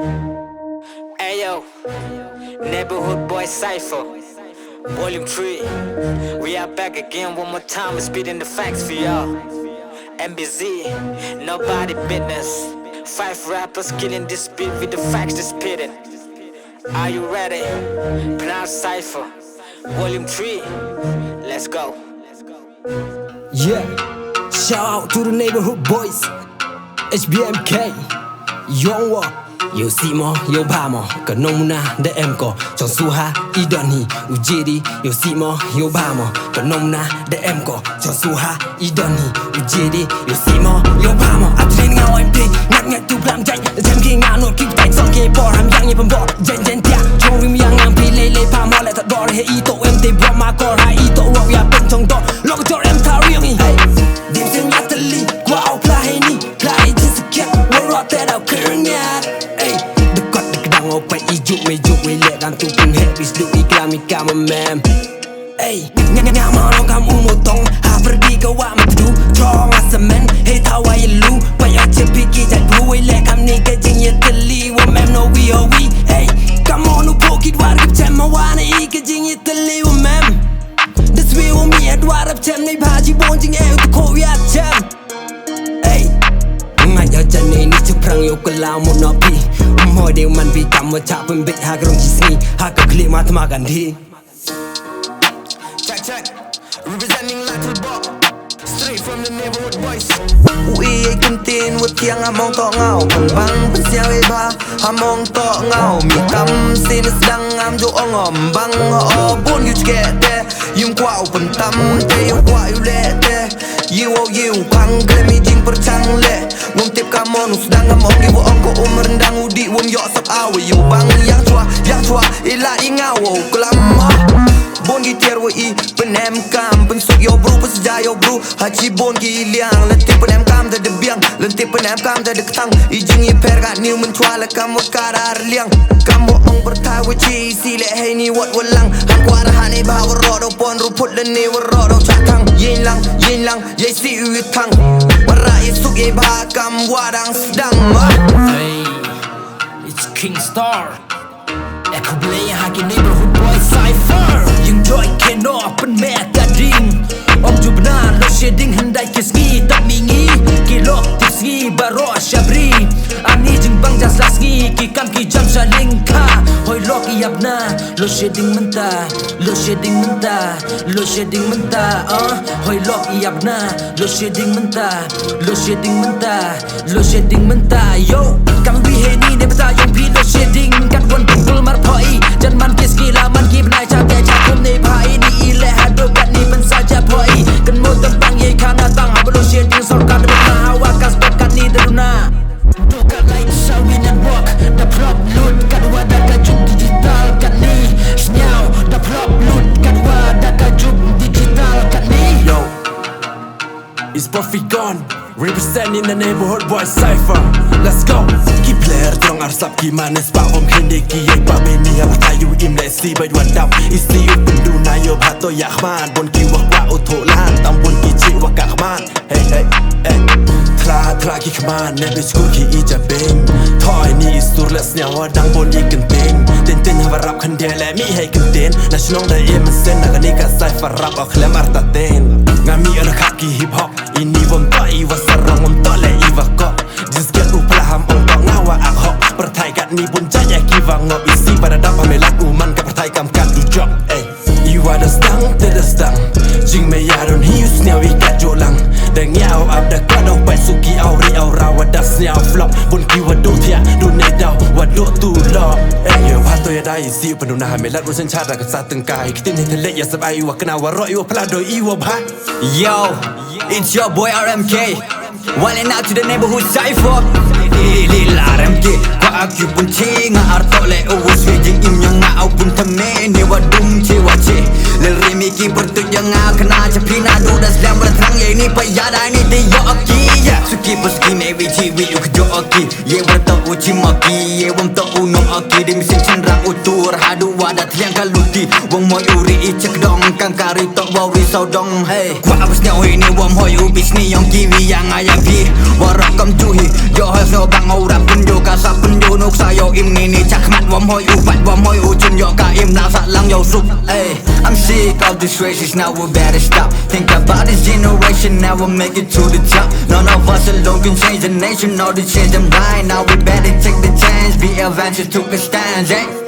Ayo, Neighborhood Boyz Cypher, Volume 3. We are back again one more time, we're spitting the facts for y'all. NBz, nobody business. 5 rappers killing this beat with the facts they spitting. Are you ready? Pnar Cypher, Volume 3. Let's go. Yeah, shout out to the Neighborhood Boyz, HBMK, Young Yo si mo, yo ba mo, ka nông na để em có chọn su ha, i đơn hi, u chê đi. Yo si mo, yo ba mo, ka nông na để em có chọn su ha, i đơn hi, u chê đi. Yo si mo, yo ba mo, a trên ngao em đi, ngắt ngắt tu làm tranh, xem khi ngao nốt kịp tay, xong khi bỏ ham yang như bầm bọ, jen jen tia, trong rim yang ngang pi lê lê pa mo lại thật đỏ để i tổ em tê bỏ mà còn hai i tổ rock ya bên trong to, lo cái cho em thao riêng hi. Đêm sen nhát thật li, qua ao pla hay ni, pla hay chỉ sự kiện, we're right there out clearing it. Open ijuk we let them to ping head bis do iklan kama mem. Hey, nga ma long kam umotong ha pergi ke wa matu chong asemen hey tawa yelu pa ya chepiki jat blue we let kam ni ke jing ye teli wa mem no we oh we. Hey, come on no pocket war ke chem ma wa na I ke jing ye teli wa mem. This way wa mi adwar ap chem nei ba ji bon jing e to ko ya chem. Hey, ngai ya chan nei ni chuk prang yo ke lao một nó pi. Hồi đều man vì cầm một chạm bên bịch hai cái đồng chí sni hai cái clip mà thầm gần đi. Check, representing Latin Bob, straight from the Neighborhood Boyz. We can tin with tiếng among to ngao, bằng băng bên xe về ba, among to ngao, mi cam xin sedang am jo ongom bang ho bun you get there, yung kwao pen tam te yung kwao you let there, you pang glemi jing percang le, ngom tip kamon sedang among di wo ongko merendang udi won yo sap awe you bang yang chua ila ingao kelama. Bon gi tier wo I penem kam pensuk yo bro pesja yo bro haji bon gi liang lenti penem kam da de biang lenti penem kam da de ketang I jing I per kat new men chua la kam wo karar liang kam wo ong bertai wo chi si le hey ni wat walang han kwa ra han I ba wo ro do pon ru put le ni wo ro do chatang yin lang ye si u tang wara I suk ye ba kam wadang sedang Hey, it's Kingstar. Aku beli haki Neighborhood Boyz Cypher. Yang joy keno pen me gading. Om ju benar lo shading hendai kisgi tak mingi. Kilok tipsi baro syabri. Ani jeng bang jas lasgi ki kam ki jam saling ka. Hoi lok iapna lo shading mentah. Lo shading mentah. Lo shading mentah. Hoi lok iapna lo shading mentah. Lo shading mentah. Lo shading mentah. Yo, kam bi he ni ne beta yang pi lo shading kat wan pukul mar thoi. Jan man kiski la man ki benai cha te cha kum ne bhai ni ile hado kat ni ben saja boy. Kan mo tembang ye kana tang ha lo shading sol kat be hawa kas kat ni deruna. Bukan like sawin and walk the prop loot kat wada kajub digital kat ni. Snyau the prop loot kat wada kajub digital kat ni. Yo, it's ProfiGun representing the Neighborhood Boyz Cypher. Let's go. Ki player trong arsap ki manes pa om khinde ki ye pa be ni ha tayu im le si bai wan dap isi u pendu na yo bhato ya khman bon ki wa kwa utho lan tam bon ki chi wa ka khman hey Tra ki khman ne be skur ki I ja beng thoi ni istur les nya wa dang bon I kan teng ten ha rap khan de le mi hey kan ten na shnong da em sen na ni ka cypher rap a khlem arta ten ngami ana khat ki hip hop ini bom ta I wa sarang om ta le I wa ko just get u plaham om ta ngawa ak hok perthai kat ni bun ja ya ki wa ngop isi pada dap me lak u man ka perthai kam kat du job you are the stang jing me ya don hi us nya wi kat jolang dang yao ab da ka do pai suki au ri au ra wa das nya flop bun ki wa do thia do ne dau wa do tu lo yo ha to ya dai si panu na me lat ru sen cha da ka sa teng kai kitin he le ya sab ai wa kana wa ro I wa pla do I wa bha. Yo, it's your boy RMK. Walling out to the Neighborhood Cypher. Lil RMK. Kwa aku pun chinga arto le uwu swejing im yang ngau pun teme ni wa dum che wa che. Lil Rimiki bertuk yang ngau kena cepina du das lam berterang ye ni payada ni de yo aki. Suki puski ne wichi wi u kjo aki. Ye bertok uchi maki ye wam to uno aki de misin cendra utur hadu wadat yang kaluti. Wong moi uri I cek dong kang kari tok wa ri saudong hey. Kwa abis nya ni wam hoi u bisni yang kiwi yang ayam pi. Warak kam cuhi yo ha so bang ora pun yo ka sa pun yo nok sa yo im ngini chakmat wam hoi u pat wam hoi u chun yo ka im lang sat lang yo sup. Ay, I'm sick of this racist, now we better stop. Think about this generation, now we'll make it to the top. None of us alone can change the nation or to change them right. Now we better take the chance, be advanced, took a stand, eh?